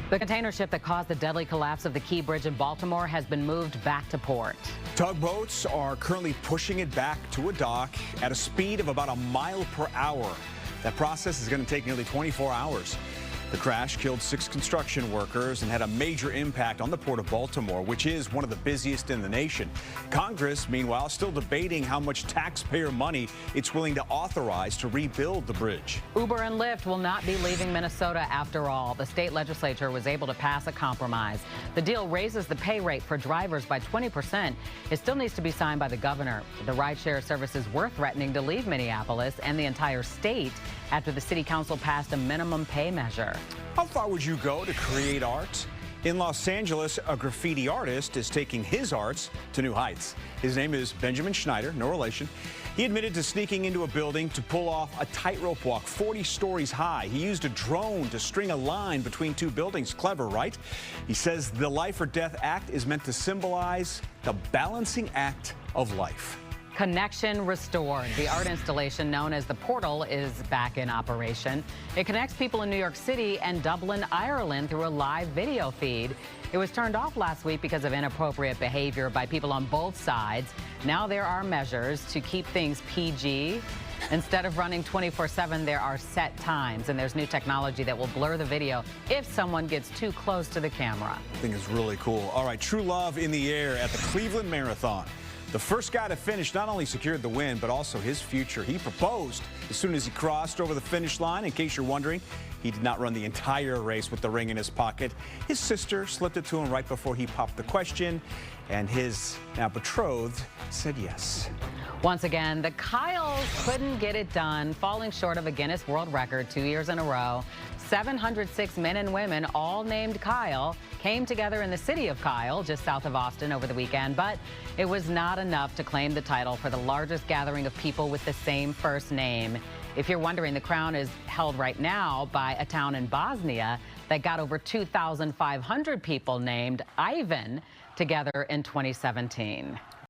The container ship that caused the deadly collapse of the Key Bridge in Baltimore has been moved back to port. Tugboats are currently pushing it back to a dock at a speed of about a mile per hour. That process is going to take nearly 24 hours. The crash killed 6 construction workers and had a major impact on the Port of Baltimore, which is one of the busiest in the nation. Congress, meanwhile, still debating how much taxpayer money it's willing to authorize to rebuild the bridge. Uber and Lyft will not be leaving Minnesota after all. The state legislature was able to pass a compromise. The deal raises the pay rate for drivers by 20%. It still needs to be signed by the governor. The rideshare services were threatening to leave Minneapolis and the entire state after the city council passed a minimum pay measure. How far would you go to create art? In Los Angeles, a graffiti artist is taking his arts to new heights. His name is Benjamin Schneider, no relation. He admitted to sneaking into a building to pull off a tightrope walk 40 stories high. He used a drone to string a line between 2 buildings. Clever, right? He says the life or death act is meant to symbolize the balancing act of life. Connection restored. The art installation known as The Portal is back in operation. It connects people in New York City and Dublin, Ireland through a live video feed. It was turned off last week because of inappropriate behavior by people on both sides. Now there are measures to keep things PG. Instead of running 24/7, there are set times, and there's new technology that will blur the video if someone gets too close to the camera. I think it's really cool. All right, true love in the air at the Cleveland Marathon. The first guy to finish not only secured the win, but also his future. He proposed as soon as he crossed over the finish line. In case you're wondering, he did not run the entire race with the ring in his pocket. His sister slipped it to him right before he popped the question, and his now betrothed said yes. Once again, the Kyles couldn't get it done, falling short of a Guinness World Record 2 years in a row. 706 men and women, all named Kyle, came together in the city of Kyle, just south of Austin, over the weekend, but it was not enough to claim the title for the largest gathering of people with the same first name. If you're wondering, the crown is held right now by a town in Bosnia that got over 2,500 people named Ivan together in 2017.